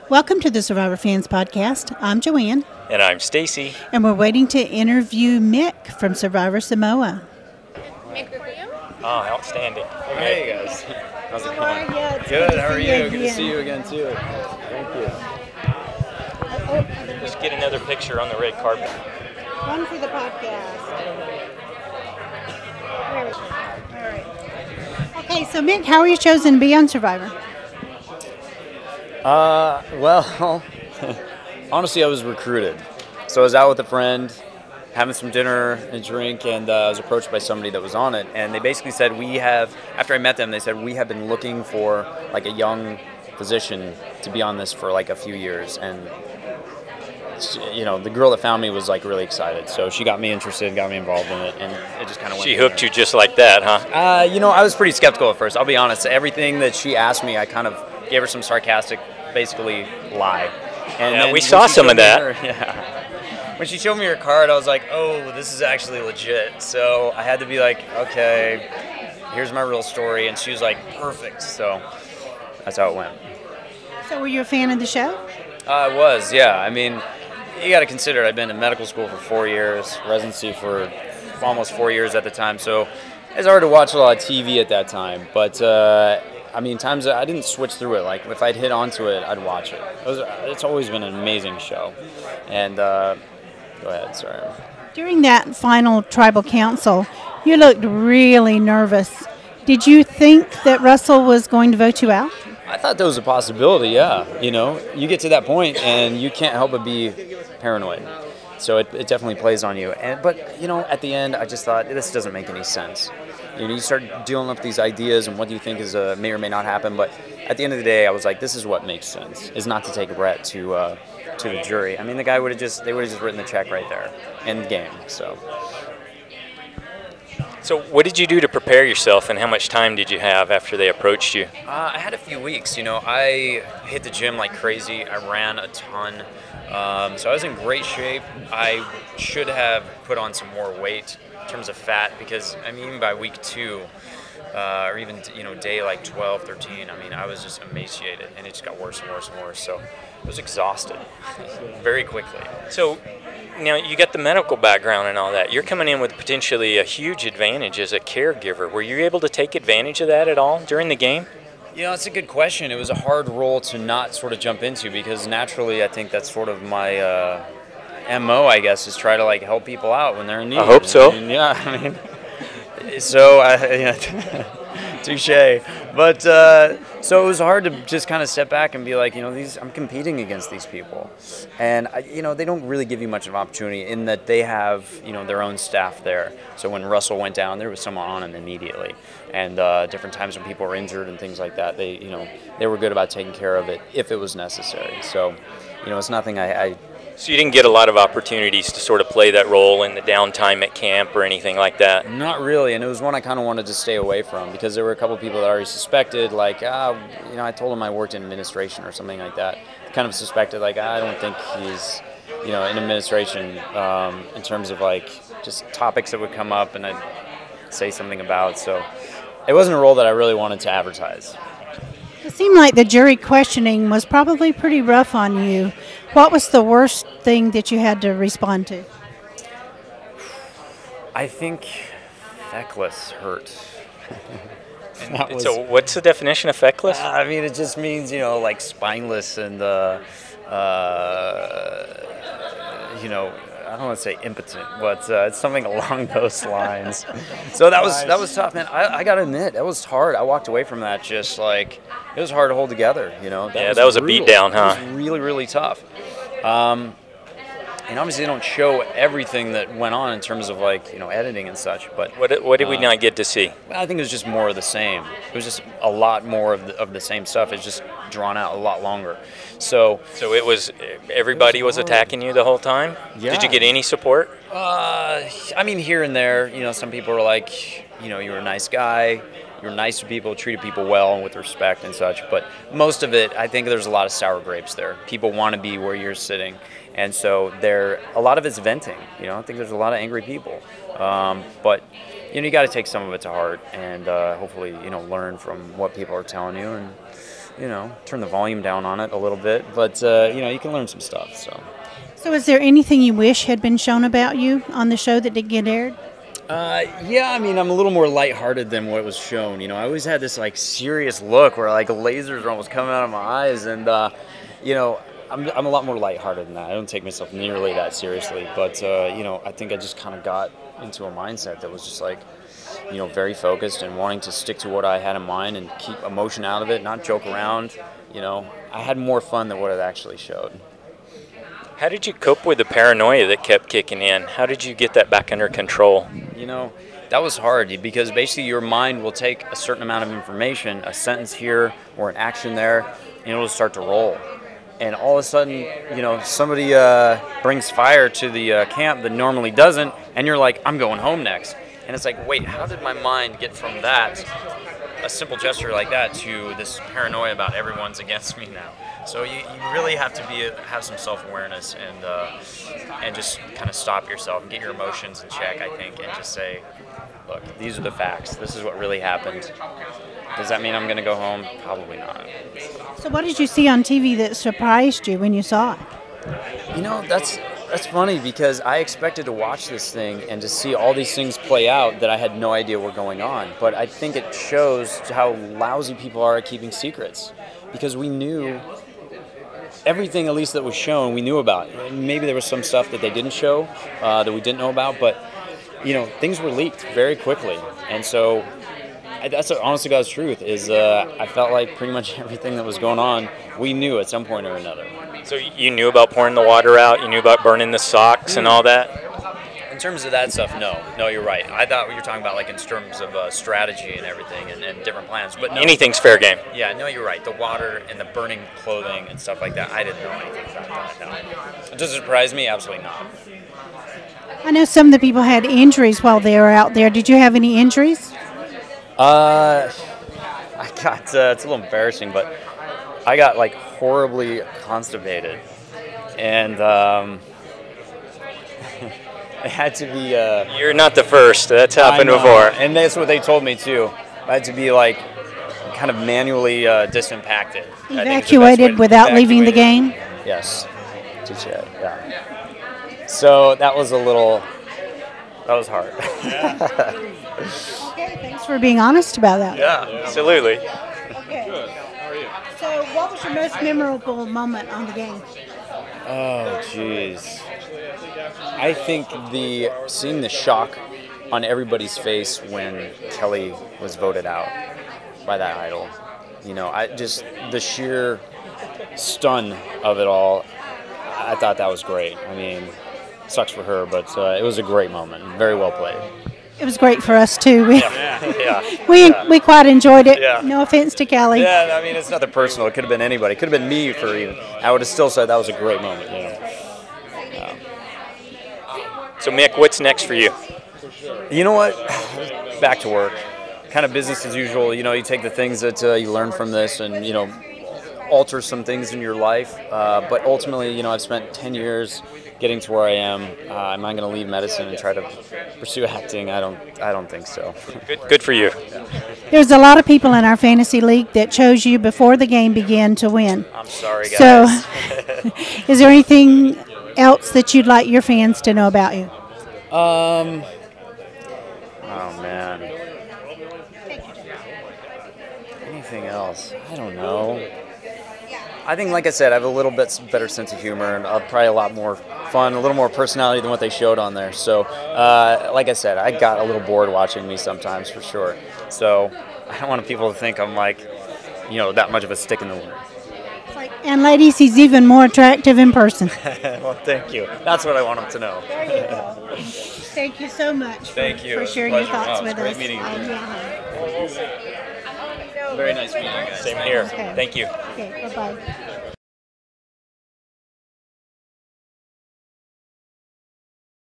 Welcome to the Survivor Fans Podcast. I'm Joanne. And I'm Stacy. And we're waiting to interview Mick from Survivor Samoa. Mick for you? Oh, outstanding. Hey guys. How's it going? Good. How are you? Good to see you again too. Thank you. Just get another picture on the red carpet. One for the podcast. All right. Okay, so Mick, how were you chosen to be on Survivor? Well, honestly, I was recruited. So I was out with a friend, having some dinner and drink, and I was approached by somebody that was on it. And they basically said, after I met them, they said, we have been looking for like a young physician to be on this for like a few years. And, you know, the girl that found me was like really excited. So she got me interested, got me involved in it, and it just kind of went. She hooked you just like that, huh? You know, I was pretty skeptical at first, I'll be honest. Everything that she asked me, I kind of gave her some sarcastic, basically, lie. And yeah, we saw some of that. When she showed me her card, I was like, oh, this is actually legit. So I had to be like, okay, here's my real story. And she was like, perfect. So that's how it went. So were you a fan of the show? I was, yeah. I mean, you got to consider I've been in medical school for 4 years, residency for almost 4 years at the time. So it's hard to watch a lot of TV at that time. But I mean, times I didn't switch through it. Like, if I'd hit onto it, I'd watch it. It's always been an amazing show. And go ahead, sorry. During that final tribal council, you looked really nervous. Did you think that Russell was going to vote you out? I thought there was a possibility, yeah. You know, you get to that point and you can't help but be paranoid. So it definitely plays on you. But, you know, at the end, I just thought, this doesn't make any sense. You know, you start dealing with these ideas and what do you think is may or may not happen. But at the end of the day, I was like, this is what makes sense, is not to take Brett to the jury. I mean, the guy they would have just written the check right there, end game. So what did you do to prepare yourself, and how much time did you have after they approached you? I had a few weeks. You know, I hit the gym like crazy. I ran a ton. So I was in great shape. I should have put on some more weight in terms of fat because, I mean, even by week 2, or even, you know, day like 12, 13, I mean, I was just emaciated, and it just got worse and worse and worse. So I was exhausted very quickly. So now you got the medical background and all that. You're coming in with potentially a huge advantage as a caregiver. Were you able to take advantage of that at all during the game? You know, it's a good question. It was a hard role to not sort of jump into because naturally I think that's sort of my MO, I guess, is try to like help people out when they're in need. I hope so. I mean, so touche. But so it was hard to just kind of step back and be like, you know, I'm competing against these people, and you know, they don't really give you much of an opportunity in that they have, you know, their own staff there. So when Russell went down, there was someone on him immediately, and different times when people were injured and things like that, they were good about taking care of it if it was necessary. So, you know, it's nothing So you didn't get a lot of opportunities to sort of play that role in the downtime at camp or anything like that? Not really, and it was one I kind of wanted to stay away from because there were a couple of people that I already suspected, like, you know, I told him I worked in administration or something like that. Kind of suspected, like, I don't think he's, you know, in administration in terms of, like, just topics that would come up and I'd say something about. So it wasn't a role that I really wanted to advertise. It seemed like the jury questioning was probably pretty rough on you. What was the worst thing that you had to respond to? I think feckless hurt. So what's the definition of feckless? I mean, it just means, you know, like spineless and, you know, I don't want to say impotent, but it's something along those lines. So that was tough, man. I got to admit, that was hard. I walked away from that just like, it was hard to hold together, you know. That was a beatdown, huh? It was really, really tough. And obviously they don't show everything that went on in terms of, like, you know, editing and such. But what did we not get to see? I think it was just more of the same. It was just a lot more of the same stuff. It's just drawn out a lot longer. So it was everybody was attacking you the whole time? Yeah. Did you get any support? I mean, here and there, you know, some people are like, you know, you're a nice guy. You're nice to people, treated people well and with respect and such. But most of it, I think there's a lot of sour grapes there. People want to be where you're sitting. And so a lot of it's venting. You know, I think there's a lot of angry people. But, you know, you got to take some of it to heart and hopefully, you know, learn from what people are telling you. And turn the volume down on it a little bit. But, you can learn some stuff. So is there anything you wish had been shown about you on the show that didn't get aired? Yeah, I mean, I'm a little more lighthearted than what was shown. I always had this, serious look where, lasers are almost coming out of my eyes. And, I'm a lot more lighthearted than that. I don't take myself nearly that seriously. But, I think I just kind of got into a mindset that was just, very focused and wanting to stick to what I had in mind and keep emotion out of it, not joke around. I had more fun than what it actually showed. How did you cope with the paranoia that kept kicking in? How did you get that back under control? That was hard because basically your mind will take a certain amount of information, a sentence here or an action there, and it'll start to roll. And all of a sudden, somebody brings fire to the camp that normally doesn't, and you're like, I'm going home next. And it's like, wait, how did my mind get from that, a simple gesture like that, to this paranoia about everyone's against me now? So you really have to have some self-awareness and just kind of stop yourself and get your emotions in check, I think, and just say, look, these are the facts. This is what really happened. Does that mean I'm going to go home? Probably not. So what did you see on TV that surprised you when you saw it? That's funny because I expected to watch this thing and to see all these things play out that I had no idea were going on. But I think it shows how lousy people are at keeping secrets, because we knew everything, at least that was shown, we knew about. Maybe there was some stuff that they didn't show that we didn't know about, but things were leaked very quickly. And so that's the honest to God's truth is I felt like pretty much everything that was going on, we knew at some point or another. So you knew about pouring the water out, you knew about burning the socks and all that? In terms of that stuff, no, you're right. I thought you were talking about in terms of strategy and everything and different plans, but no. Anything's fair game. Yeah, no, you're right. The water and the burning clothing and stuff like that, I didn't know anything about that. No. Does it surprise me? Absolutely not. I know some of the people had injuries while they were out there. Did you have any injuries? I got, it's a little embarrassing, but I got horribly constipated, and it had to be. You're not the first. That's happened before. And that's what they told me too. I had to be kind of manually disimpacted. Evacuated without leaving the game? Yes. Yeah. So that was that was hard. Okay, thanks for being honest about that. Yeah, absolutely. Okay. Good. How are you? So what was your most memorable moment on the game? Oh, jeez. I think seeing the shock on everybody's face when Kelly was voted out by that idol. The sheer stun of it all, I thought that was great. I mean, sucks for her, but it was a great moment. Very well played. It was great for us too. Yeah. We quite enjoyed it. Yeah. No offense to Kelly. Yeah, I mean, it's nothing personal. It could have been anybody. It could have been me for even. I would have still said that was a great moment. So Mick, what's next for you? You know what? Back to work. Kind of business as usual. You take the things that you learn from this and, alter some things in your life. But ultimately, I've spent 10 years getting to where I am. Am I going to leave medicine and try to pursue acting? I don't think so. Good for you. There's a lot of people in our fantasy league that chose you before the game began to win. I'm sorry, guys. So, is there anything else that you'd like your fans to know about you? Oh man. Anything else? I don't know. I think, like I said, I have a little bit better sense of humor and probably a lot more fun, a little more personality than what they showed on there. So, like I said, I got a little bored watching me sometimes, for sure. So, I don't want people to think I'm that much of a stick in the wound. And ladies, he's even more attractive in person. Well, thank you. That's what I want them to know. There you go. Thank you so much for sharing your thoughts with us. Great meeting you. Very nice meeting you guys. Same here. Okay. Thank you. Okay, bye-bye.